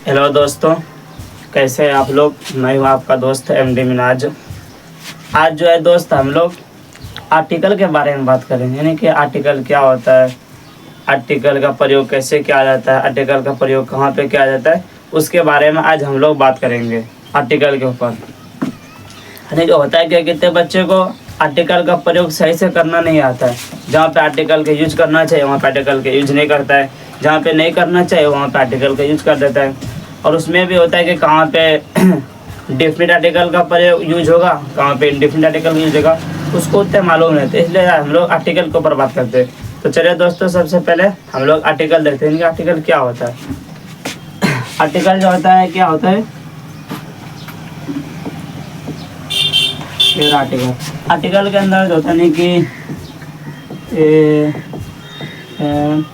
Hello दोस्तों, कैसे हैं आप लोग। मैं हूं आपका दोस्त एमडी मिनाज। आज जो है दोस्त, हम लोग आर्टिकल के बारे में बात करेंगे, यानी कि आर्टिकल क्या होता है, आर्टिकल का प्रयोग कैसे किया जाता है, आर्टिकल का प्रयोग कहाँ पे किया जाता है, उसके बारे में आज हम लोग बात करेंगे आर्टिकल के ऊपर। यानी कि होता है क्या, कितने बच्चे को आर्टिकल का प्रयोग सही से करना नहीं आता है। जहाँ पे आर्टिकल के यूज करना चाहिए वहाँ पे आर्टिकल के यूज नहीं करता है, जहाँ पे नहीं करना चाहिए वहाँ पे आर्टिकल का यूज कर देता है। और उसमें भी होता है कि कहाँ पे डेफिनेट आर्टिकल का प्रयोग यूज होगा, कहाँ पे इंडेफिनिट आर्टिकल यूज होगा, उसको उतने मालूम नहीं, तो इसलिए हम लोग आर्टिकल के ऊपर बात करते हैं। तो चलिए दोस्तों, सबसे पहले हम लोग आर्टिकल देखते हैं कि आर्टिकल क्या होता है। आर्टिकल जो होता है क्या होता है, फिर आर्टिकल के अंदर जो होता है कि ए एन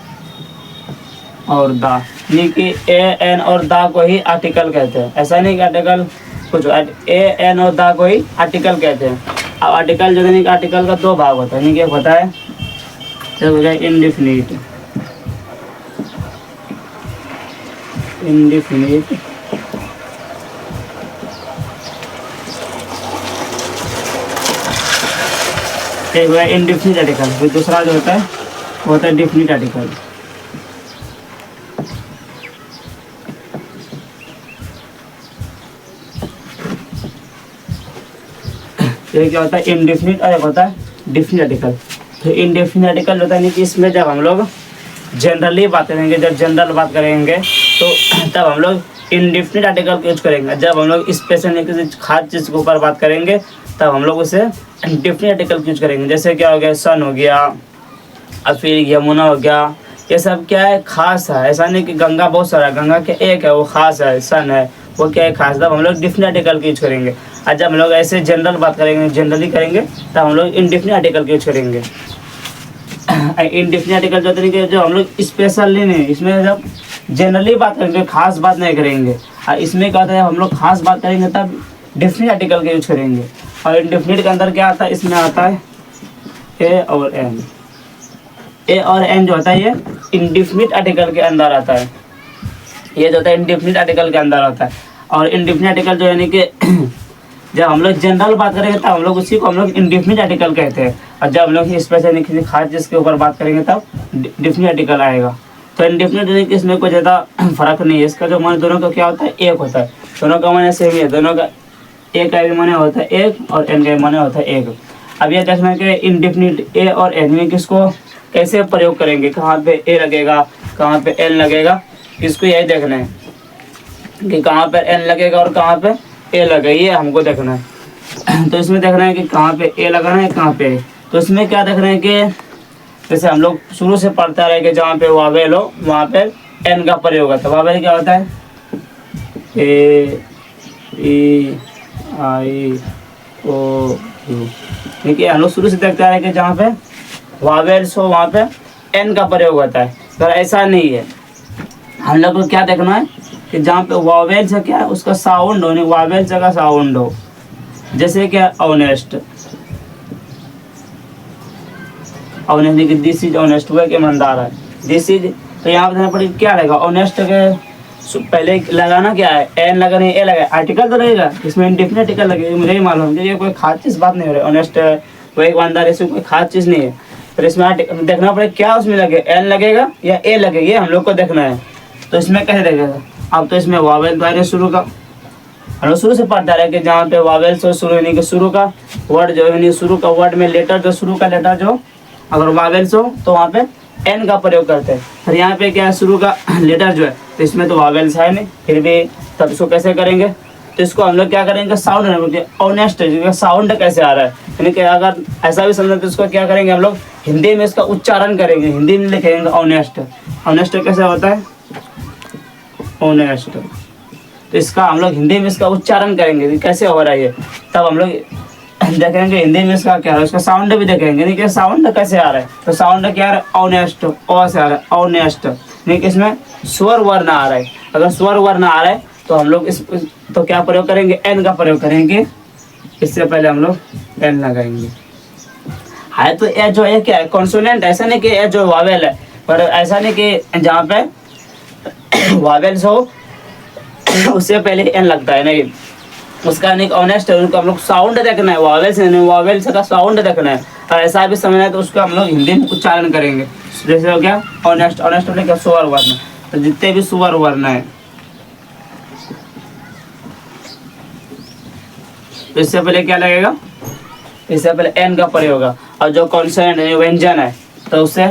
और दा, यानी कि ए एन और दा को ही आर्टिकल कहते हैं। ऐसा नहीं कि आर्टिकल कुछ, ए एन और दा को ही आर्टिकल कहते हैं। अब आर्टिकल जो है कि आर्टिकल का दो भाग होता है, यानी कि एक होता है इंडेफिनिट, एक हुआ इंडेफिनिट आर्टिकल, फिर दूसरा जो होता है वो होता है डेफिनिट आर्टिकल। ये क्या होता है इंडेफिनिट और एक होता है डेफिनिट आर्टिकल। तो इंडेफिनिट आर्टिकल होता है नहीं कि इसमें जब हम लोग जनरली बात करेंगे, जब जनरल बात करेंगे तो तब हम लोग इंडेफिनिट आर्टिकल का यूज करेंगे। जब हम लोग स्पेशल किसी खास चीज़ के ऊपर बात करेंगे तब हम लोग उसे डेफिनिट आर्टिकल यूज करेंगे। जैसे क्या हो गया, सन हो गया, और फिर यमुना हो गया, ये सब क्या है, खास है। ऐसा नहीं कि गंगा बहुत सारा, गंगा के एक है वो खास है, सन है वो क्या है, खास। तब हम लोग डेफिनिट आर्टिकल का यूज करेंगे। और जब हम लोग ऐसे जनरल बात करेंगे, जनरली करेंगे, तब हम लोग इंडेफिनिट आर्टिकल का यूज करेंगे। इंडेफिनिट आर्टिकल जो तरीके जो हम लोग स्पेशली नहीं, इसमें जब जनरली बात करेंगे, खास बात नहीं करेंगे। और इसमें क्या होता है, हम लोग खास बात करेंगे तब डेफिनिट आर्टिकल का यूज करेंगे। और इंडेफिनिट के अंदर क्या आता है, इसमें आता है ए और एन। ए और एन जो होता है ये इंडेफिनिट आर्टिकल के अंदर आता है। ये जो होता है इंडेफिनिट आर्टिकल के अंदर आता है। और इंडेफिनिट आर्टिकल जो यानी कि जब हम लोग जनरल बात करेंगे तब हम लोग उसी को हम लोग इंडेफिनिट आर्टिकल कहते हैं। और जब हम लोग स्पेशल किसी खास चीज़ के ऊपर बात करेंगे तब डेफिनिट आर्टिकल आएगा। तो इंडेफिनिट इसमें कोई ज़्यादा फर्क नहीं है। इसका जो माने दोनों का क्या होता है, एक होता है। दोनों का माने सेम ही है, दोनों का ए का भी माने होता है एक और एन का भी माने होता है एक। अब ये देखना है कि इंडेफिनिट ए और एन में किसको कैसे प्रयोग करेंगे, कहाँ पे ए लगेगा, कहाँ पे एन लगेगा, इसको यही देखना है कि कहाँ पर एन लगेगा और कहाँ पे ए लगे, ये हमको देखना है। तो इसमें देखना है कि कहाँ पे ए लगाना है, कहाँ पे। तो इसमें क्या देखना है कि जैसे हम लोग शुरू से पढ़ते रहे कि जहाँ पे वावेल हो वहाँ पे एन का प्रयोग होता है। वावेल क्या होता है, ए ई आई ओ यू। देखिए हम लोग शुरू से देखते रहे कि जहाँ पे वावेल्स हो वहाँ पे एन का प्रयोग होता है। तो ऐसा नहीं है, हम लोग को क्या देखना है कि जहाँ पे वावेल्स है क्या है उसका साउंड हो, नहीं वावेल्स का साउंड हो। जैसे क्या ऑनेस्ट, ऑनेस्ट कि दिस इज ऑनेस्ट, हुआ कि ईमानदार है, दिस इज। तो यहाँ पे देखना पड़ेगा क्या रहेगा, ऑनेस्ट के पहले लगाना क्या है, एन लगाना है, ए लगा आर्टिकल तो रहेगा, इसमें इंडेफिनिट आर्टिकल लगेगा। मुझे ही मालूम है ये कोई खास चीज़ बात नहीं हो रही, ऑनेस्ट है वो एक ईमानदार, इसमें कोई खास चीज़ नहीं है। तो इसमें देखना पड़ेगा क्या उसमें लगे, एन लगेगा या ए लगेगा, ये हम लोग को देखना है। तो इसमें कैसे देखेगा, अब तो इसमें वावेल द्वारा शुरू का हम लोग शुरू से पढ़ता रहे कि जहाँ पे वावेल से शुरू यानी कि शुरू का वर्ड जो है, शुरू का वर्ड में लेटर जो शुरू का लेटर जो अगर वावेल्स हो तो वहाँ पे एन का प्रयोग करते हैं। फिर यहाँ पे क्या है, शुरू का लेटर जो है, तो इसमें तो वावेल्स है नहीं, फिर भी तब इसको कैसे करेंगे, तो इसको हम लोग क्या करेंगे, साउंड ऑनेस्ट साउंड कैसे आ रहा है, यानी कि अगर ऐसा भी समझे तो इसको क्या करेंगे हम लोग हिंदी में इसका उच्चारण करेंगे, हिंदी में लिखेंगे ऑनेस्ट। ऑनेस्ट कैसे होता है, ऑनेस्ट। तो इसका हम लोग हिंदी में इसका उच्चारण करेंगे कैसे हो रहा है ये, तब हम लोग देखेंगे हिंदी में इसका क्या है, उसका साउंड भी देखेंगे, नहीं कि साउंड कैसे आ रहा है। तो साउंड क्या आ रहा है, ऑनेस्ट, ओ से आ रहा है ऑनेस्ट, नहीं कि इसमें स्वर वर्ण आ रहा है। अगर स्वर वर्ण आ रहा है तो हम लोग इस तो क्या प्रयोग करेंगे, एन का प्रयोग करेंगे। इससे पहले हम लोग एन लगाएंगे। है तो ए जो है क्या है, कॉन्सोनेंट, ऐसा नहीं कि ए जो वावेल है, पर ऐसा नहीं कि जहाँ पे वावेल्स हो उससे पहले एन लगता है नहीं, उसका यानी ऑनेस्ट है, उनको हम लोग साउंड देखना है, वावेल से नहीं, वावेल से का साउंड देखना है। और ऐसा भी समझना है तो उसको हम लोग हिंदी में उच्चारण करेंगे। जैसे हो गया ऑनेस्ट, ऑनेस्ट मतलब क्या, स्वर वर्ण। तो जितने भी स्वर वर्ण है, तो इससे पहले क्या लगेगा, इससे पहले एन का प्रयोग होगा। और जो कॉन्सोनेंट है, व्यंजन है, तो उससे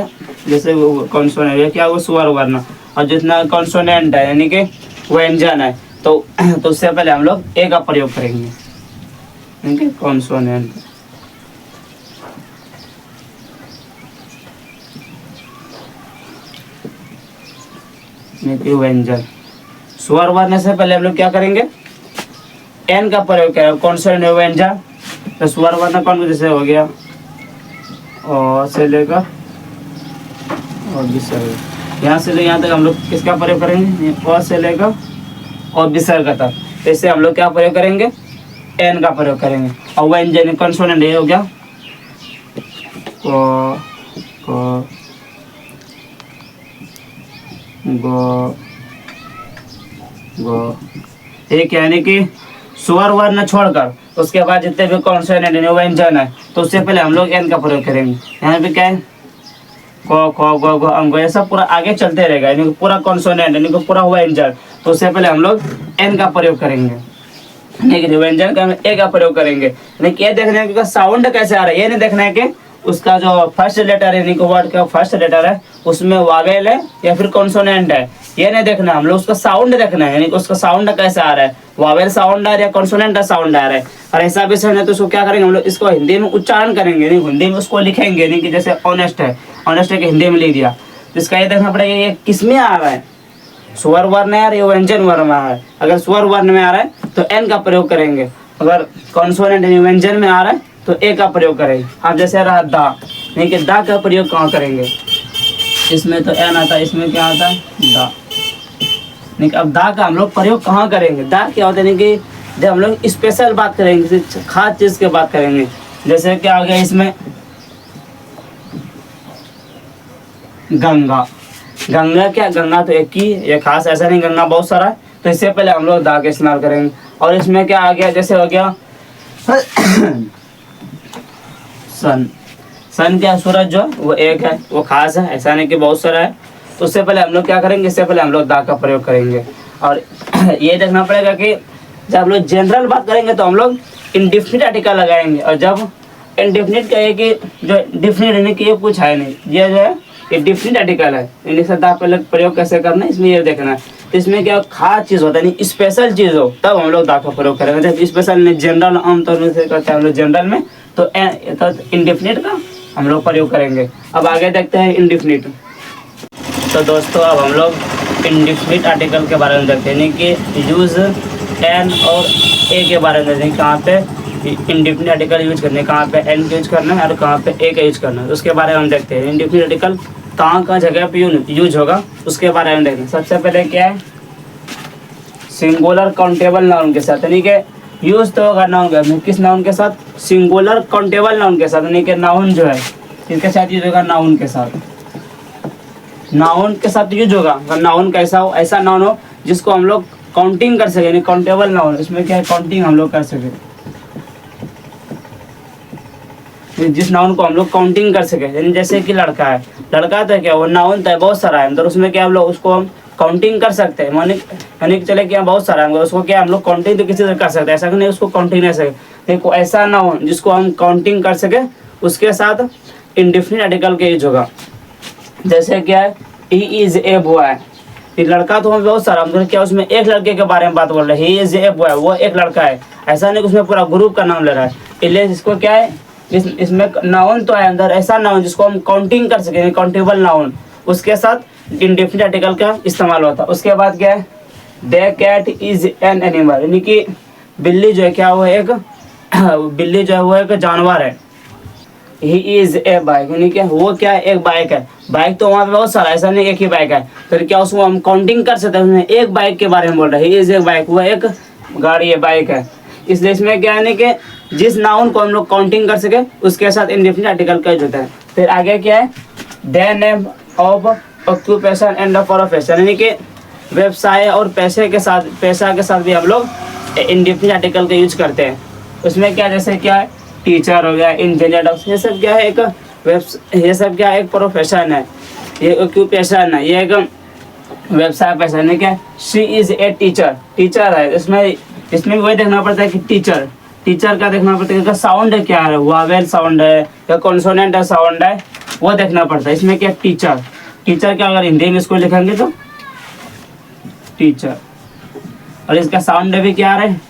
जैसे कॉन्सोनेंट है क्या, वो स्वर वर्ण। और जितना कॉन्सोनेंट है यानी कि व्यंजन है, तो उससे पहले हम लोग ए का प्रयोग करेंगे, ठीक है, कॉन्सोनेंट। व्यंजन, स्वर वर्ण से पहले हम लोग क्या करेंगे, एन का प्रयोग करें। कॉन्सोनेंट व्यंजन, तो स्वर वर्ण कौन, जैसे हो गया और से लेकर और विसर्ग, यहाँ से ले यहाँ तक हम लोग किसका प्रयोग करेंगे, और से लेकर और विसर्ग तक। तो इससे हम लोग क्या प्रयोग करेंगे, एन का प्रयोग करेंगे। और व्यंजन कॉन्सोनेंट ये हो गया को गो गो, एक यानी कि स्वर वर्ण छोड़कर उसके बाद जितने भी कॉन्सोनेंट व्यंजन है, तो उससे पहले हम लोग एन का प्रयोग करेंगे। यहाँ पे क्या है, को खो गो गो अंगो, ये सब पूरा आगे चलते रहेगा, यानी कि पूरा कॉन्सोनेंट यानी कि पूरा व्यंजन। तो उससे पहले हम लोग एन का प्रयोग करेंगे, लेकिन व्यंजन का ए का प्रयोग करेंगे। लेकिन ये देखना है कि साउंड कैसे आ रहा है, ये नहीं देखना है कि उसका जो फर्स्ट लेटर है, यानी कि वर्ड का फर्स्ट लेटर है उसमें वावेल है या फिर कॉन्सोनेंट है, ये नहीं देखना, हम लोग उसका साउंड देखना है, यानी कि उसका साउंड कैसे आ रहा है, वावेल साउंड आ रहा है या कॉन्सोनेंट का साउंड आ रहा है। और ऐसा भी समझना तो उसको क्या करेंगे, हम लोग इसको हिंदी में उच्चारण करेंगे, यानी हिंदी में उसको लिखेंगे, यानी कि जैसे ऑनेस्ट है, ऑनेस्ट है कि हिंदी में लिख दिया, तो इसका ये देखना पड़ेगा ये किस में आ रहा है, स्वर वर्ण है या व्यंजन वर्ण में आ रहा है। अगर स्वर वर्ण में आ रहा है तो एन का प्रयोग करेंगे, अगर कॉन्सोनेंट व्यंजन में आ रहा है तो ए का प्रयोग करेंगे। अब जैसे रहा दा, नहीं कि दा का प्रयोग कहाँ करेंगे, इसमें तो एन आता है, इसमें क्या आता है दा, नहीं अब दा का हम लोग प्रयोग कहाँ करेंगे। दा क्या होता है, नहीं कि जब हम लोग स्पेशल बात करेंगे, किसी खास चीज़ की बात करेंगे, जैसे क्या हो गया इसमें गंगा, गंगा क्या, गंगा तो एक ही, ये खास ऐसा नहीं, गंगा बहुत सारा है, तो इससे पहले हम लोग दा का इस्तेमाल करेंगे। और इसमें क्या आ गया, जैसे हो गया सन, सन क्या, सूरज जो वो एक है, वो खास है, ऐसा नहीं कि बहुत सारा है, तो उससे पहले हम लोग क्या करेंगे, इससे पहले हम लोग दा का प्रयोग करेंगे। और ये देखना पड़ेगा कि जब हम लोग जनरल बात करेंगे तो हम लोग इंडिफिनिट आर्टिकल लगाएंगे, और जब इंडिफिनिट कहे कि जो डिफिनिट यानी कि ये कुछ है नहीं, ये जो है ये डिफिनिट आर्टिकल है, यानी से दा पहले प्रयोग कैसे करना है, इसमें ये देखना है। तो इसमें क्या खास चीज़ होता है, नहीं स्पेशल चीज़ हो तब हम लोग दा का प्रयोग करेंगे। जब स्पेशल नहीं, जनरल आमतौर से करते हैं हम लोग जनरल में, तो इंडिफिनिट का हम लोग प्रयोग करेंगे। अब आगे देखते हैं इंडिफिनिट। तो दोस्तों अब हम लोग इंडिफिनिट आर्टिकल के बारे में देखते हैं, यानी कि यूज़ एन और ए के बारे में देखते हैं, कहाँ पे इंडिफिनिट आर्टिकल यूज करने, कहाँ पे एन का यूज करना है और कहाँ पे ए का यूज करना है, उसके बारे में हम देखते हैं। इंडिफिनिट आर्टिकल कहाँ कहाँ जगह पे यूज होगा उसके बारे में देखते हैं। सबसे पहले क्या है, सिंगुलर काउंटेबल नाउन के साथ, यानी कि यूज तो होगा नाउन का, किस नाउन के साथ, सिंगुलर काउंटेबल नाउन के साथ, यानी कि नाउन जो है इसके साथ यूज होगा, नाउन के साथ, नाउन के साथ यूज होगा। अगर नाउन कैसा हो, ऐसा नाउन हो जिसको हम लोग काउंटिंग कर सके, यानी काउंटेबल नाउन, इसमें क्या है काउंटिंग हम लोग कर सके, जिस नाउन को हम लोग काउंटिंग कर सके, यानी जैसे कि लड़का है, लड़का तो क्या वो नाउन तो है बहुत सारा है, मतलब उसमें क्या हम लोग उसको हम काउंटिंग कर सकते हैं, यानी कि चले कि बहुत सारा है, उसको क्या हम लोग काउंटिंग तो किसी से कर सकते हैं, ऐसा नहीं उसको काउंटिंग नहीं सके। देखो ऐसा नाउन जिसको हम काउंटिंग कर सके उसके साथ इंडिफिनिट आर्टिकल के यूज होगा। जैसे क्या है, ही इज ए बॉय, ये लड़का तो हमें बहुत सारा, हम क्या उसमें एक लड़के के बारे में बात बोल रहे हैं, ही इज ए बॉय, वो एक लड़का है, ऐसा नहीं उसमें पूरा ग्रुप का नाम ले रहा है, इसलिए इसको क्या है, इसमें नाउन तो है अंदर, ऐसा नाउन जिसको हम काउंटिंग कर सके, काउंटेबल नाउन, उसके साथ इंडिफिनिट आर्टिकल का इस्तेमाल होता है। उसके बाद क्या है, the cat is an animal, यानी कि बिल्ली जो है क्या वो एक बिल्ली जो है वो एक जानवर है। ही इज ए बाइक, यानी कि वो क्या है, एक बाइक है, बाइक तो वहाँ पे बहुत सारा, ऐसा नहीं एक ही बाइक है, फिर क्या उसको हम काउंटिंग कर सकते हैं, उसमें एक बाइक के बारे में बोल रहे हैं, ही इज ए बाइक, वो एक गाड़ी है, बाइक है। इसलिए इसमें क्या है कि जिस नाउन को हम लोग काउंटिंग कर सके उसके साथ इंडिफिनिट आर्टिकल का यूज होता है। फिर आगे क्या है, the name of occupation and the profession, यानी कि व्यवसाय और पैसा के साथ भी हम लोग इंडेफिनिट आर्टिकल का यूज करते हैं। उसमें क्या, जैसे क्या है, टीचर हो गया, इंजीनियर, डॉक्टर, ये सब क्या है, ये सब क्या है, एक प्रोफेशन है, ये ऑक्यूपेशन है, ये एक व्यवसाय पैसा नहीं। क्या, she is a teacher, teacher है। इसमें भी वही देखना पड़ता है कि टीचर का देखना पड़ता है कि साउंड क्या है, वावेल साउंड है या कॉन्सोनेंट साउंड है, वो देखना पड़ता है। इसमें क्या, टीचर क्या, अगर हिंदी में इसको लिखेंगे तो टीचर, और इसका साउंड भी क्या आ रहा है,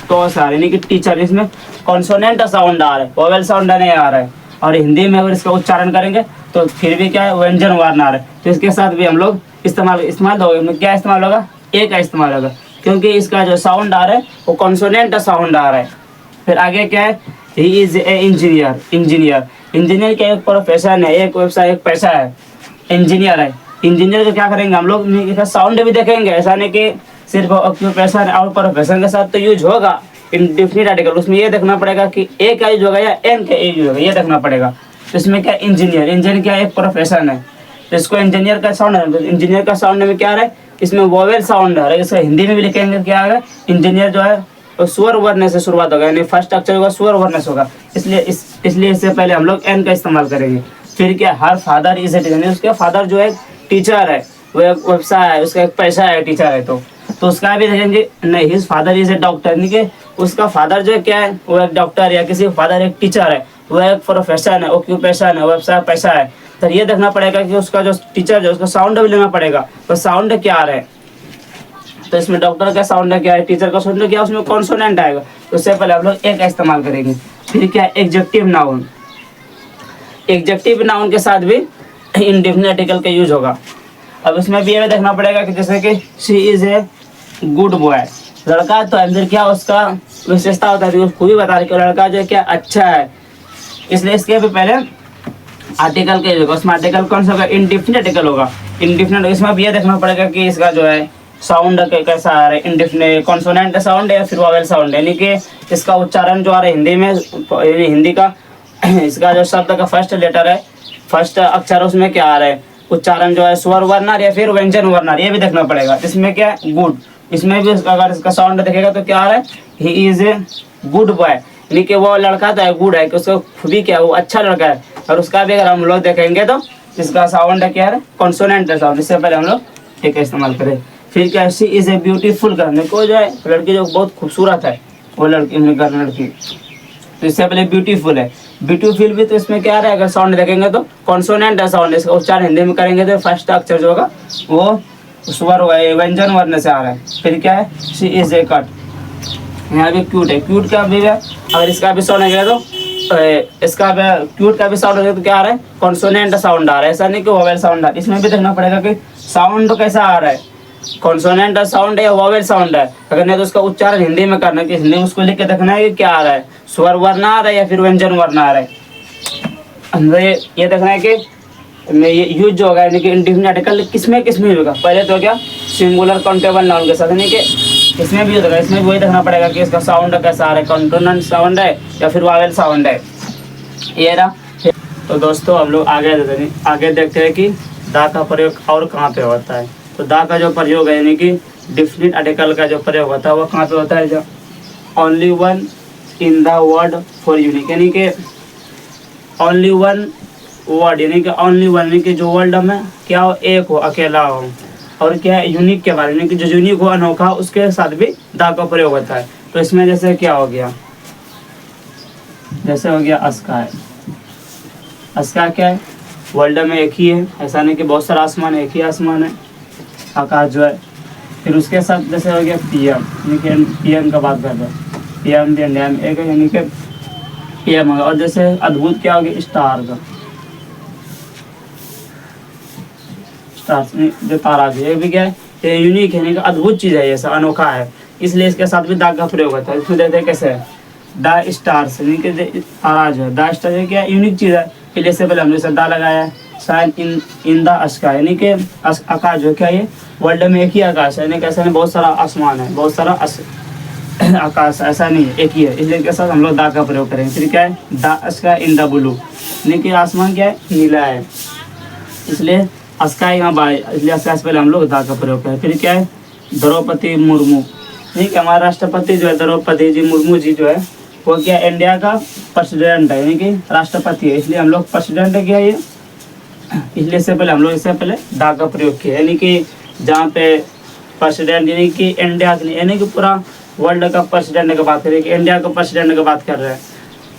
तो सारे यानी कि टीचर। इसमें कॉन्सोनेंट साउंड आ रहा है, वावेल साउंड नहीं आ रहा है। और हिंदी में अगर इसका उच्चारण करेंगे तो फिर भी क्या है, व्यंजन वर्ण आ रहा है। तो इसके साथ भी हम लोग इस्तेमाल होगा, क्या इस्तेमाल होगा, ए का इस्तेमाल होगा, क्योंकि इसका जो साउंड आ रहा है वो कॉन्सोनेंट साउंड आ रहा है। फिर आगे क्या है, ही इज ए इंजीनियर क्या एक प्रोफेशन है, एक व्यवसाय, एक पैसा है, इंजीनियर है। इंजीनियर का क्या करेंगे हम लोग, इसका साउंड भी देखेंगे, ऐसा नहीं कि सिर्फ ऑक्यूपेशन और प्रोफेशन के साथ तो यूज होगा इंडेफिनिट आर्टिकल। उसमें ये देखना पड़ेगा कि ए का यूज होगा या एन का यूज होगा, ये देखना पड़ेगा। तो इसमें क्या, इंजीनियर क्या एक प्रोफेशन है, तो इसको इंजीनियर का साउंड है। इंजीनियर का साउंड में क्या आ रहा है, इसमें वोवेल साउंड आ रहा है। इसका हिंदी में भी लिखेंगे क्या आ रहा है, इंजीनियर जो है वो स्वर वर्ण से शुरुआत होगा, यानी फर्स्ट अक्षर होगा स्वर वर्ण से होगा, इसलिए इससे पहले हम लोग एन का इस्तेमाल करेंगे। फिर क्या, her father is a teacher, यानी उसके फादर जो है टीचर है, वो एक व्यवसाय है, उसका एक पैसा है, टीचर है। तो उसका भी देखेंगे, नहीं, his father is a doctor, यानी कि उसका फादर जो है क्या है, वो एक डॉक्टर, या किसी फादर एक टीचर है, वो एक प्रोफेशन है, ऑक्यूपेशन है, व्यवसाय पैसा है। तो ये देखना पड़ेगा कि उसका जो टीचर जो उसका साउंड भी लेना पड़ेगा, तो साउंड क्या आ रहा है। तो इसमें डॉक्टर का साउंड क्या है, टीचर का साउंड क्या है, उसमें कॉन्सोनेंट आएगा। तो उससे पहले हम लोग ए का इस्तेमाल करेंगे। फिर क्या, एग्जेक्टिव नाउन के साथ भी इंडेफिनिट आर्टिकल का यूज होगा। अब इसमें भी ये देखना पड़ेगा कि जैसे कि she is a good boy, लड़का, तो अंदर क्या उसका विशेषता होता है, उसको भी बता रहे कि लड़का जो है क्या अच्छा है, इसलिए इसके भी पहले आर्टिकल का यूज होगा। उसमें आर्टिकल कौन सा होगा, इंडेफिनिट आर्टिकल होगा। इंडेफिनिट, इसमें भी ये देखना पड़ेगा कि इसका जो है साउंड कैसा आ रहा है, इंडेफिनिट कॉन्सोनेंट साउंड है या फिर वोवेल साउंड है, यानी कि इसका उच्चारण जो आ रहा है हिंदी में, हिंदी का इसका जो शब्द का फर्स्ट लेटर है, फर्स्ट अक्षर, उसमें क्या आ रहा है, उच्चारण जो है स्वर वर्ण या फिर व्यंजन वर्ण, ये भी देखना पड़ेगा। इसमें क्या है, गुड, इसमें भी अगर इसका साउंड देखेगा तो क्या आ रहा है, he is a good boy, यानी कि वो लड़का तो है, गुड है कि उसका खुद क्या है, वो अच्छा लड़का है। और उसका भी अगर हम लोग देखेंगे तो इसका साउंड क्या है, कॉन्सोनेंट साउंड। इससे पहले हम लोग ठीक है इस्तेमाल करें। फिर क्या, शी इज ए ब्यूटीफुल करने को जो है लड़की जो बहुत खूबसूरत है, वो लड़की, तो इससे पहले ब्यूटीफुल है। ब्यूटीफुल भी तो इसमें क्या आ रहा है, अगर साउंड देखेंगे तो कॉन्सोनेंट साउंड, इसका उच्चारण हिंदी में करेंगे तो फर्स्ट अक्षर जो होगा वो स्वर व्यंजन वर्ण से आ रहा है। फिर क्या है, शी इज ए कट, यहाँ भी क्यूट है, क्यूट का भी है, अगर इसका भी साउंड है तो इसका क्यूट का भी साउंड है तो क्या आ रहा है, कॉन्सोनेंट साउंड आ रहा है, ऐसा नहीं कि वोवेल साउंड आ रहा है। इसमें भी देखना पड़ेगा कि साउंड कैसा आ रहा है, कॉन्सोनेंट साउंड है या वोवेल साउंड है। अगर नहीं तो उसका उच्चारण हिंदी में करना है, कि हिंदी में उसको लिख के देखना है कि क्या आ रहा है, स्वर वर्ण आ रहा है या फिर व्यंजन वर्ण आ रहा है। हमें ये देखना है कि ये यूज जो होगा, यानी कि इंडेफिनिट आर्टिकल किसमें यूज होगा। पहले तो क्या, सिंगुलर काउंटेबल नाउन के साथ, यानी कि इसमें भी यूज होगा। इसमें वही देखना पड़ेगा कि इसका साउंड कैसा आ रहा है, कॉन्सोनेंट साउंड है या फिर वोवेल साउंड है, ये रहा। तो दोस्तों हम लोग आगे देखते हैं कि दा का प्रयोग और कहाँ पे होता है। तो दा का जो प्रयोग है, यानी कि डेफिनिट आर्टिकल का जो प्रयोग होता है वो कहाँ पे होता है, जो only one in the word for unique, यानी कि ओनली वन वर्ड, यानी कि ओनली वन, यानी कि जो वर्ल्ड में क्या हो, एक हो, अकेला हो। और क्या है, यूनिक के बारे में, कि जो यूनिक हो, अनोखा, उसके साथ भी दा का प्रयोग होता है। तो इसमें जैसे क्या हो गया, जैसे हो गया अस्का क्या है, वर्ल्ड में एक ही है, ऐसा नहीं कि बहुत सारा आसमान है, एक ही आसमान है, आकाश जो है। फिर उसके साथ जैसे हो गया पीएम, यानी कि पीएम का बात करते हैं, पीएम भी इंडिया में एक है, यानी कि पीएम होगा। और जैसे अद्भुत क्या हो गया, स्टार जो तारा है, ये भी क्या है, ये यूनिक है, यानी कि अद्भुत चीज़ है, ऐसा अनोखा है, इसलिए इसके साथ भी दाग का प्रयोग होता है। इसमें देखते हैं कैसे है, द स्टार्स, यानी कि तारा जो है, द स्टार है क्या, यूनिक चीज़ है। फिर इससे पहले हमने दा लगाया है, शाइन इन द स्काई, यानी कि आकाश जो क्या, ये वर्ल्ड में एक ही आकाश है, यानी कि ऐसा नहीं बहुत सारा आसमान है, बहुत सारा आकाश, ऐसा नहीं है, एक ही है, इसलिए के साथ हम लोग दा का प्रयोग करेंगे। फिर क्या है, the sky in the blue, यानी कि आसमान क्या है, नीला है, इसलिए अस्काई बाई, इसलिए अस्काई से पहले हम लोग दा का प्रयोग करें। फिर क्या है, द्रौपदी मुर्मू, ठीक है, हमारे राष्ट्रपति जो है द्रौपदी जी मुर्मू जी जो है वो क्या इंडिया का प्रेसिडेंट है, यानी कि राष्ट्रपति है, इसलिए हम लोग प्रेसिडेंट है क्या ये, इसलिए इससे पहले हम लोग इससे पहले दा का प्रयोग किया, यानी कि जहाँ पे प्रेसिडेंट यानी कि इंडिया के यानी कि पूरा वर्ल्ड का प्रेसिडेंट की बात करें कि इंडिया का प्रेसिडेंट की बात कर रहे हैं।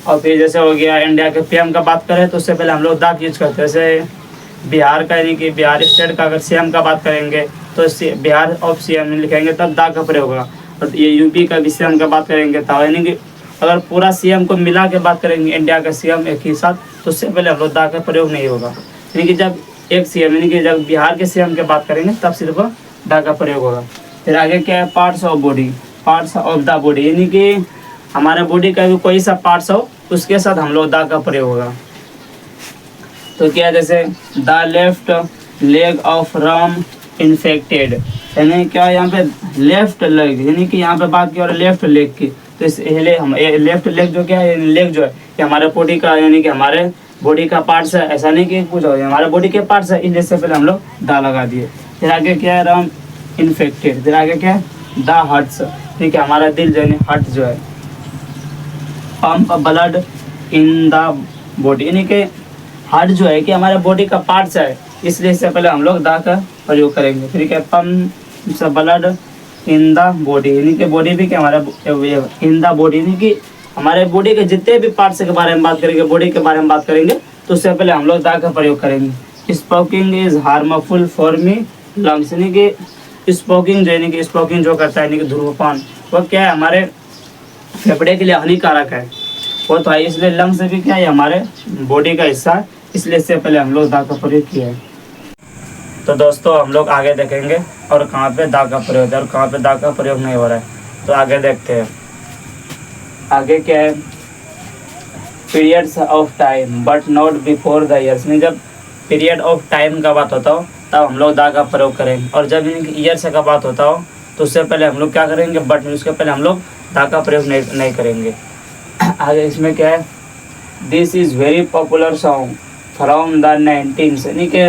और फिर जैसे हो गया इंडिया के पीएम का बात करें तो उससे पहले हम लोग दा यूज करते हैं। जैसे बिहार का यानी कि बिहार स्टेट का अगर सीएम का बात करेंगे तो बिहार ऑफ सीएम लिखेंगे तब दा का प्रयोग होगा। और ये यूपी का भी सीएम का बात करेंगे तब, यानी कि अगर पूरा सीएम को मिला के बात करेंगे इंडिया का सीएम एक ही साथ तो उससे पहले हम लोग दा का प्रयोग नहीं होगा। यानी कि जब एक सीएम यानी कि जब बिहार के सीएम की बात करेंगे तब सिर्फ दा का प्रयोग होगा। फिर आगे क्या है, parts of body, parts of the body, यानी कि हमारे बॉडी का भी कोई सा पार्ट्स हो उसके साथ हम लोग दा का प्रयोग होगा। तो क्या जैसे the left leg of Ram infected, यानी क्या यहाँ पे लेफ्ट लेग, यानी कि यहाँ पे बात की और लेफ्ट लेग की, तो इसलिए हम लेफ्ट लेग जो क्या है, लेग जो है कि हमारे बॉडी का यानी कि हमारे बॉडी का पार्ट्स है, ऐसा नहीं कि कुछ हो हमारे बॉडी के पार्ट्स है, इसलिए से पहले हम लोग दा लगा दिए। फिर आगे क्या है, राम इन्फेक्टेड, फिर आगे क्या है, द हार्ट्स, ठीक है, हमारा दिल जो है हार्ट जो है, pump blood in the body, यानी कि हार्ट जो है कि हमारे बॉडी का पार्ट्स है, इसलिए इससे पहले हम लोग दा का प्रयोग करेंगे। फिर क्या, pump blood in the body, यानी कि बॉडी भी क्या हमारा इन द बॉडी, यानी कि हमारे बॉडी के जितने भी पार्ट्स के बारे में बात करेंगे, बॉडी के बारे में बात करेंगे तो उससे पहले हम लोग दा का प्रयोग करेंगे। Smoking is harmful for me lungs, यानी कि स्मोकिंग जो यानी कि स्मोकिंग जो करता है यानी कि धूम्रपान, वो क्या है हमारे फेफड़े के लिए हानिकारक है, वो तो है, इसलिए लंग्स भी क्या है हमारे बॉडी का हिस्सा है, इसलिए इससे पहले हम लोग दा का प्रयोग किया है। तो दोस्तों हम लोग आगे देखेंगे और कहाँ पे दा का प्रयोग है और कहाँ पे दा का प्रयोग नहीं हो रहा है, तो आगे देखते हैं। आगे क्या है, periods of time but not before the years, में जब पीरियड ऑफ टाइम का बात होता हो तब हम लोग दा का प्रयोग करेंगे, और जब ईयर्स का बात होता हो तो उससे पहले हम लोग क्या करेंगे, बट उसके पहले हम लोग दा का प्रयोग नहीं करेंगे। आगे इसमें क्या है, this is very popular song from the 19, यानी कि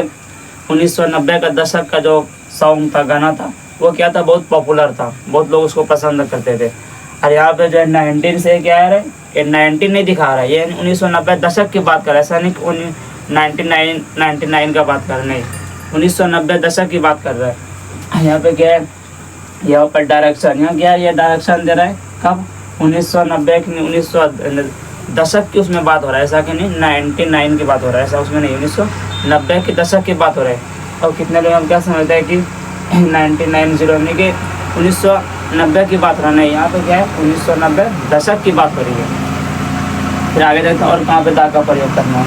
1990 का दशक का जो सॉन्ग था, गाना था, वो क्या था, बहुत पॉपुलर था, बहुत लोग उसको पसंद करते थे। और यहाँ पे जो है 19 से क्या है, ये 19 नहीं दिखा रहा है, ये 1990 दशक की बात कर रहा है, ऐसा नहीं कि 99 का बात कर रहा है, नहीं, 1990 दशक की बात कर रहा है। यहाँ पे क्या है, यहाँ पर डायरेक्शन, यहाँ क्या है, ये डायरेक्शन दे रहा है कब, 1990 की 1900 दशक की उसमें बात हो रहा है, ऐसा कि नहीं 99 की बात हो रहा है, ऐसा उसमें नहीं, 1990 के दशक की बात हो रहा है। और कितने लोग हम क्या समझते हैं कि 1990 यानी कि 1990 की बात हो रहा नहीं, यहाँ पे क्या है 1990 दशक की बात हो रही है। फिर आगे देखते हैं और कहाँ पे दा का प्रयोग करना है,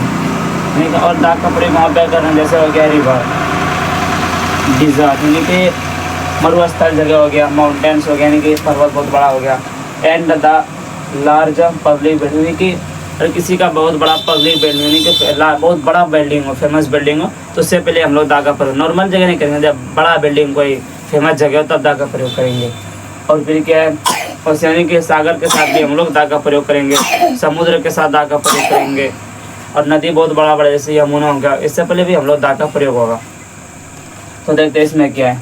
यानी कि और दा का प्रयोग वहाँ पे करना, जैसे हो गया रिवर, डिजर्ट यानी कि मरुस्थल जगह हो गया, माउंटेन्स हो गया यानी कि पर्वत बहुत बड़ा हो गया, and the large public building, यानी कि अगर किसी का बहुत बड़ा पब्लिक बिल्डिंग यानी कि बहुत बड़ा बिल्डिंग हो, फेमस बिल्डिंग हो, तो उससे पहले हम लोग दा का प्रयोग, नॉर्मल जगह नहीं करेंगे, जब बड़ा बिल्डिंग कोई फेमस जगह हो तब दा का प्रयोग करेंगे। और फिर क्या है, ओशियानी के सागर के साथ भी हम लोग दा का प्रयोग करेंगे, समुद्र के साथ दा का प्रयोग करेंगे, और नदी बहुत बड़ा बड़ा जैसे यमुना हो गया, इससे पहले भी हम लोग दा का प्रयोग होगा। तो देखते हैं इसमें क्या है,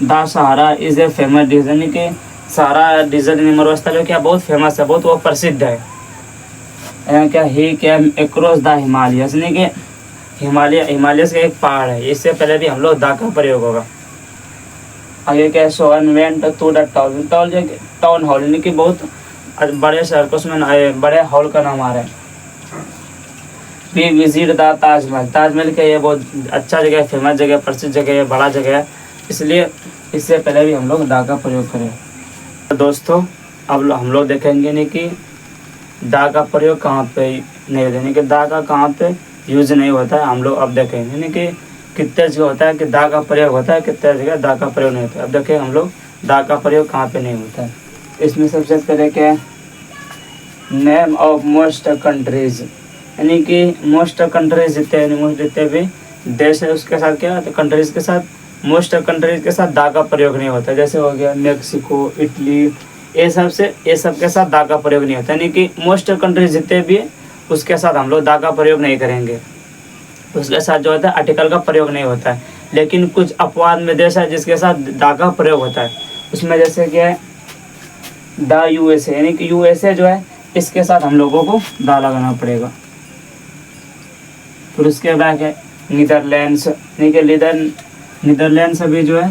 the Sahara is a famous dish, यानी कि सहारा डिजर्ट मरुस्थल है क्या बहुत फेमस है, बहुत वो प्रसिद्ध है। क्या ही क्या एक्रॉस द हिमालयस, यानी कि हिमालयस का एक पहाड़ है, इससे पहले भी हम लोग दा का प्रयोग होगा। आगे क्या है, Sohan went to the town hall, यानी कि बहुत बड़े शहर को उसमें बड़े हॉल का नाम आ रहा है। We visit the Taj Mahal, Taj Mahal का ये बहुत अच्छा जगह है, फेमस जगह, प्रसिद्ध जगह है, बड़ा जगह है, इसलिए इससे पहले भी हम लोग दा का प्रयोग करें। तो दोस्तों अब हम लोग देखेंगे नहीं कि दा का प्रयोग कहाँ पे नहीं होता, यानी कि दा का कहाँ पे यूज नहीं होता है, हम लोग अब देखेंगे यानी कि कितने जगह होता है कि दा का प्रयोग होता है, कितने जगह दा का प्रयोग नहीं होता है। अब देखें हम लोग दा का प्रयोग कहाँ पे नहीं होता है। इसमें सबसे पहले क्या है, नेम ऑफ मोस्ट कंट्रीज, यानी कि मोस्ट कंट्रीज जितने भी देश है उसके साथ क्या, तो कंट्रीज के साथ, मोस्ट कंट्रीज के साथ दा का प्रयोग नहीं होता। जैसे हो गया मेक्सिको, इटली, ये सब के साथ दा का प्रयोग नहीं होता, यानी कि मोस्ट कंट्रीज जितने भी है उसके साथ हम लोग दा का प्रयोग नहीं करेंगे, उसके साथ जो होता है आर्टिकल का प्रयोग नहीं होता है। लेकिन कुछ अपवाद में देश है जिसके साथ दा का प्रयोग होता है। उसमें जैसे कि है द यूएसए, यानी कि यूएसए जो है इसके साथ हम लोगों को दा लगाना पड़ेगा। फिर उसके बाद है नीदरलैंड्स, यानी कि नीदरलैंड्स भी जो है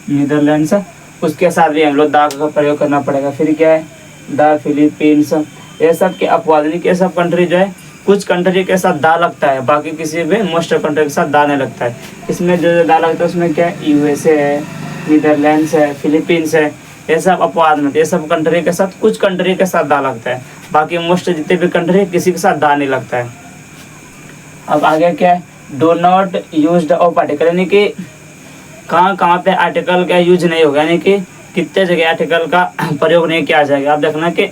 नीदरलैंड्स, उसके साथ भी हम लोग दा का प्रयोग करना पड़ेगा। फिर क्या है द फिलीपींस, ये सब के अपवाद, यानी कि ये सब कंट्री जो है कुछ कंट्री के साथ दा लगता है, बाकी किसी भी मोस्ट कंट्री के साथ दा नहीं लगता है। इसमें जो दा लगता है उसमें क्या है यूएसए है, नीदरलैंड्स है, फिलीपींस है, ये सब अपवाद में, ये सब कंट्री के साथ कुछ कंट्री के साथ दा लगता है, बाकी मोस्ट जितने भी कंट्री किसी के साथ दा नहीं लगता है। अब आगे क्या है do not use of article, यानी कि कहाँ पे आर्टिकल का यूज नहीं होगा, यानी कि कितने जगह आर्टिकल का प्रयोग नहीं किया जाएगा। आप देखना कि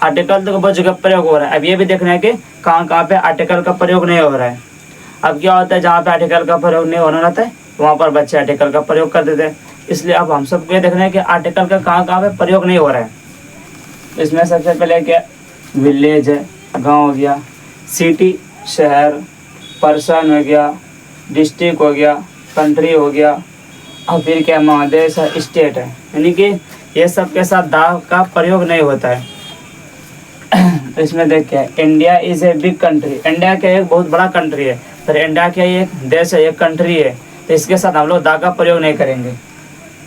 आर्टिकल तो बहुत जगह प्रयोग हो रहा है। अब ये भी देखना है कि कहाँ पे आर्टिकल का प्रयोग नहीं हो रहा है। अब क्या होता है जहाँ पे आर्टिकल का प्रयोग नहीं होना रहता है वहाँ पर बच्चे आर्टिकल का प्रयोग कर देते हैं। इसलिए अब हम सबको ये देखना है कि आर्टिकल का कहाँ पे प्रयोग नहीं हो रहा है। इसमें सबसे पहले क्या विलेज है, गाँव हो गया, सिटी शहर, पर्सन हो गया, डिस्ट्रिक्ट हो गया, कंट्री हो गया, और फिर क्या महादेश है, स्टेट है, यानी कि ये सब के साथ दा का प्रयोग नहीं होता है। इसमें देखिए India is a big country, India क्या एक बहुत बड़ा कंट्री है, फिर इंडिया क्या एक देश है, एक कंट्री है, तो इसके साथ हम लोग दा का प्रयोग नहीं करेंगे।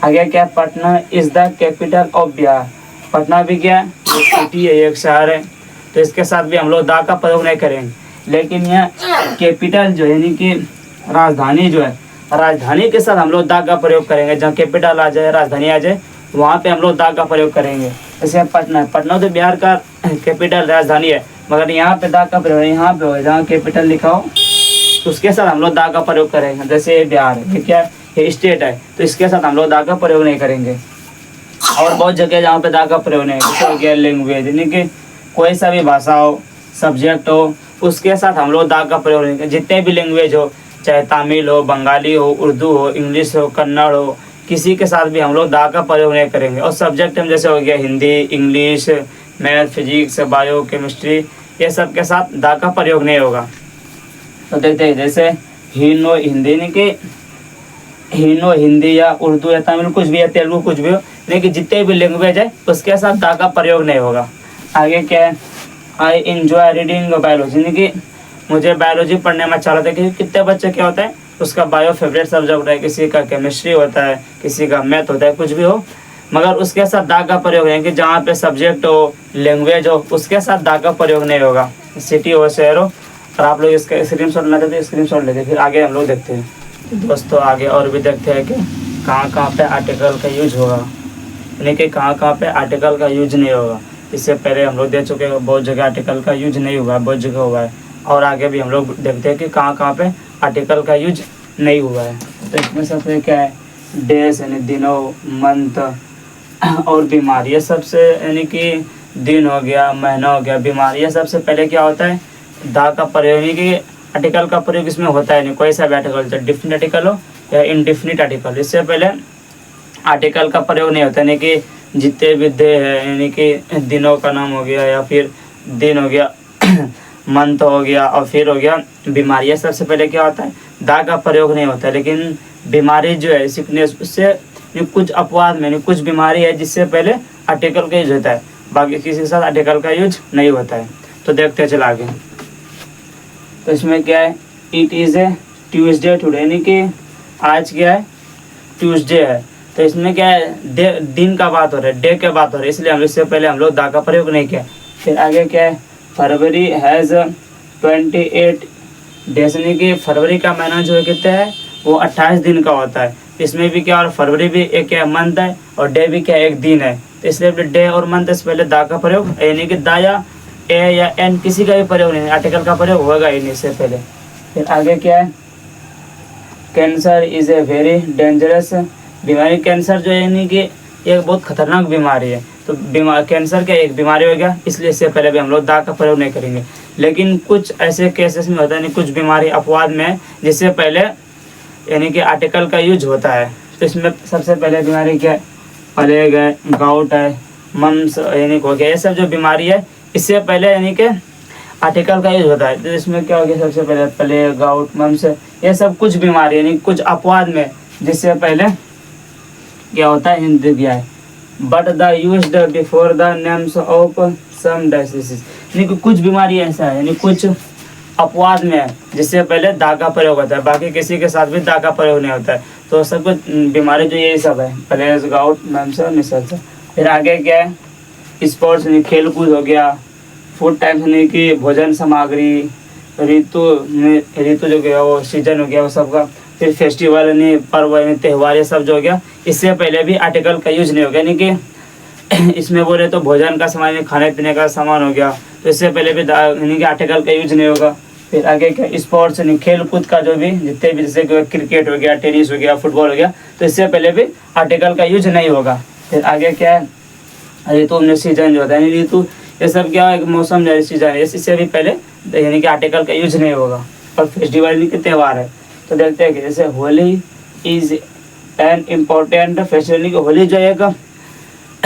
आगे क्या Patna is the capital of Bihar, Patna भी क्या एक सिटी है, एक शहर है, तो इसके साथ भी हम लोग दा का प्रयोग नहीं करेंगे। लेकिन यह कैपिटल जो है यानी कि राजधानी जो है, राजधानी के साथ हम लोग दा का प्रयोग करेंगे। जहाँ कैपिटल आ जाए, राजधानी आ जाए, वहाँ पे हम लोग दा का प्रयोग करेंगे। जैसे पटना तो बिहार का कैपिटल राजधानी है, मगर यहाँ पे दा का प्रयोग यहाँ पे हो, जहाँ कैपिटल लिखा हो उसके साथ हम लोग दा का प्रयोग करेंगे। जैसे ये बिहार है, ये क्या है, ये स्टेट है, तो इसके साथ हम लोग दा का प्रयोग नहीं करेंगे। और बहुत जगह जहाँ पे दा का प्रयोग नहीं, जैसे हो गया लैंग्वेज, यानी कि कोई सा भी भाषा हो, सब्जेक्ट हो, उसके साथ हम लोग दा का प्रयोग नहीं करेंगे। जितने भी लैंग्वेज हो, चाहे तमिल हो, बंगाली हो, उर्दू हो, इंग्लिश हो, कन्नड़ हो, किसी के साथ भी हम लोग दा का प्रयोग नहीं करेंगे। और सब्जेक्ट में जैसे हो गया Hindi, English, math, physics, bio, chemistry, ये सब के साथ दा का प्रयोग नहीं होगा। तो देखते हैं जैसे हिनो हिंदी, यानी कि हिनो हिंदी या उर्दू या तमिल कुछ भी है, तेलुगु कुछ भी हो, यानी कि जितने भी लैंग्वेज है उसके साथ दा का प्रयोग नहीं होगा। आगे क्या है आई इंजॉय रीडिंग बायोलॉजी, यानी कि मुझे बायोलॉजी पढ़ने में अच्छा लगता है। क्योंकि कितने बच्चे क्या होता है उसका बायो फेवरेट सब्जेक्ट है, किसी का केमिस्ट्री होता है, किसी का मैथ होता है, कुछ भी हो, मगर उसके साथ दा का प्रयोग नहीं, कि जहाँ पे सब्जेक्ट हो, लैंग्वेज हो, उसके साथ दा का प्रयोग नहीं होगा। सिटी हो, शहर हो। और आप लोग इसका स्क्रीन शॉट लेते तो स्क्रीन शॉट लेते, फिर आगे हम लोग देखते हैं। दोस्तों आगे और भी देखते हैं कि कहाँ पे आर्टिकल का यूज होगा, यानी कि कहाँ पे आर्टिकल का यूज नहीं होगा। इससे पहले हम लोग देख चुके हैं बहुत जगह आर्टिकल का यूज नहीं हुआ है, बहुत जगह हुआ है, और आगे भी हम लोग देखते हैं कि कहाँ पे आर्टिकल का यूज नहीं हुआ है। तो इसमें सबसे क्या है डेज, यानी दिनों, मंथ, और बीमारी, ये सबसे, यानी कि दिन हो गया, महीना हो गया, बीमारी, ये सबसे पहले क्या होता है दा का प्रयोग, यानी कि आर्टिकल का प्रयोग इसमें होता है नहीं। कोई सा भी आर्टिकल, चाहे डिफिनिट आर्टिकल हो या इनडिफिनिट आर्टिकल, इससे पहले आर्टिकल का प्रयोग नहीं होता। यानी कि जितने भी दे है, यानी कि दिनों का नाम हो गया, या फिर दिन हो गया, मंथ हो गया, और फिर हो गया बीमारी, ये सबसे पहले क्या होता है दा का प्रयोग नहीं होता है। लेकिन बीमारी जो है सिकनेस, उससे कुछ अपवाद में कुछ बीमारी है जिससे पहले आर्टिकल का यूज होता है, बाकी किसी के साथ आर्टिकल का यूज नहीं होता है। तो देखते चला आगे। तो इसमें क्या है it is a Tuesday today, यानी कि आज क्या है ट्यूसडे है, तो इसमें क्या है दिन का बात हो रहा है, डे के बात हो रहा है, इसलिए हम इससे पहले हम लोग दा का प्रयोग नहीं किया। फिर आगे क्या है फरवरी हैज़ 28 डेज, यानी कि फरवरी का महीना जो है कितना है वो 28 दिन का होता है। इसमें भी क्या, और फरवरी भी एक क्या मंथ है, और डे भी क्या एक दिन है, तो इसलिए डे और मंथ से पहले दा का प्रयोग, यानी कि दा या ए या एन किसी का भी प्रयोग नहीं, आर्टिकल का प्रयोग होगा ही नहीं इससे पहले। फिर आगे क्या है cancer is a very dangerous बीमारी, कैंसर जो है यानी कि एक बहुत खतरनाक बीमारी है, तो कैंसर क्या एक बीमारी हो गया, इसलिए इससे पहले भी हम लोग दा का प्रयोग नहीं करेंगे। लेकिन कुछ ऐसे केसेस में होता है, नहीं कुछ बीमारी अपवाद में जिससे पहले यानी कि आर्टिकल का यूज होता है। तो इसमें सबसे पहले बीमारी क्या है प्लेग है, गाउट है, मम्स यानी हो गया, ये सब जो बीमारी है इससे पहले यानी कि आर्टिकल का यूज होता है। तो इसमें क्या हो गया, सबसे पहले प्लेग, गाउट, मम्स, ये सब कुछ बीमारी यानी कुछ अपवाद में, जिससे पहले क्या होता है, हिंद गया है। But the used before the names of some diseases, यानी कि कुछ बीमारी ऐसा है, यानी कुछ अपवाद में है जिससे पहले दा का प्रयोग होता है, बाकी किसी के साथ भी दा का प्रयोग नहीं होता है। तो सब कुछ बीमारी जो यही सब है, प्लेग, गाउट, मम्स, मिसल्स। फिर आगे क्या है, स्पोर्ट्स यानी खेल कूद हो गया। फूड टाइम्स यानी कि भोजन सामग्री। ऋतु जो गया वो सीजन हो गया वो सब का। फिर फेस्टिवल यानी पर्व यानी त्यौहार, ये सब जो हो गया, इससे पहले भी आर्टिकल का यूज नहीं होगा, यानी कि इसमें बोले तो भोजन का सामान यानी खाने पीने का सामान हो गया, तो इससे पहले भी यानी कि आर्टिकल का यूज नहीं होगा। फिर आगे क्या, स्पोर्ट्स यानी खेल कूद का जो भी जितने भी, जैसे क्रिकेट हो गया, टेनिस हो गया, फुटबॉल हो गया, तो इससे पहले भी आर्टिकल का यूज नहीं होगा। फिर आगे क्या है, ऋतु में सीजन जो होता है, यानी ऋतु ये सब क्या है, मौसम जो सीजन है, इससे भी पहले यानी कि आर्टिकल का यूज नहीं होगा। और फेस्टिवल यानी कि त्यौहार है, तो देखते हैं कि जैसे Holi is an important festival, यानी कि होली जो एक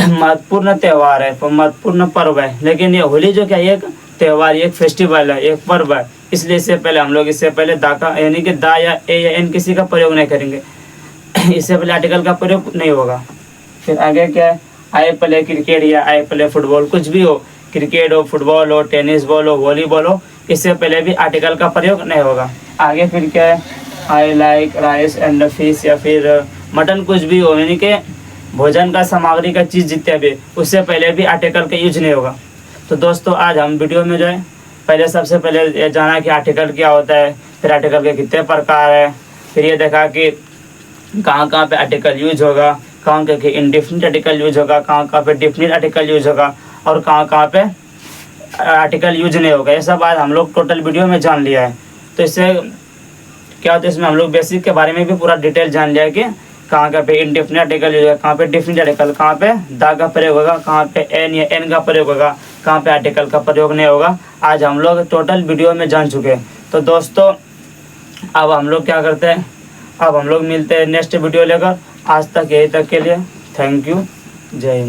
महत्वपूर्ण त्यौहार है, महत्वपूर्ण पर्व है। लेकिन ये होली जो क्या है, एक त्यौहार, एक फेस्टिवल है, एक पर्व है, इसलिए इससे पहले हम लोग इससे पहले दा का यानी कि दा या ए या एन किसी का प्रयोग नहीं करेंगे, इससे पहले आर्टिकल का प्रयोग नहीं होगा। फिर आगे क्या है, आई प्ले क्रिकेट या आई प्ले फुटबॉल, कुछ भी हो, क्रिकेट हो, फुटबॉल हो, टेनिस बॉल हो, वॉलीबॉल हो, इससे पहले भी आर्टिकल का प्रयोग नहीं होगा। आगे फिर क्या है, I like rice and fish या फिर मटन, कुछ भी हो, यानी कि भोजन का सामग्री का चीज़ जितने भी, उससे पहले भी आर्टिकल का यूज नहीं होगा। तो दोस्तों आज हम वीडियो में जो है पहले सबसे पहले ये जाना कि आर्टिकल क्या होता है, फिर आर्टिकल के कितने प्रकार है, फिर ये देखा कि कहाँ कहाँ पे आर्टिकल यूज होगा, कहाँ कहाँ इंडेफिनिट आर्टिकल यूज होगा, कहाँ कहाँ पे डेफिनिट आर्टिकल यूज होगा, और कहाँ कहाँ पे आर्टिकल यूज नहीं होगा। ये सब आज हम लोग टोटल वीडियो में जान लिया है। तो इससे क्या होता है, इसमें हम लोग बेसिक के बारे में भी पूरा डिटेल जान लिया कि कहाँ कहाँ पे इंडेफिनिट आर्टिकल यूज होगा, कहाँ पे डेफिनिट आर्टिकल, कहाँ पे दा का प्रयोग होगा, कहाँ पे एन या एन का प्रयोग होगा, कहाँ पे आर्टिकल का प्रयोग नहीं होगा। आज हम लोग टोटल वीडियो में जान चुके हैं। तो दोस्तों अब हम लोग क्या करते हैं, अब हम लोग मिलते हैं नेक्स्ट वीडियो लेकर। आज तक यही तक के लिए थैंक यू, जय हिंद।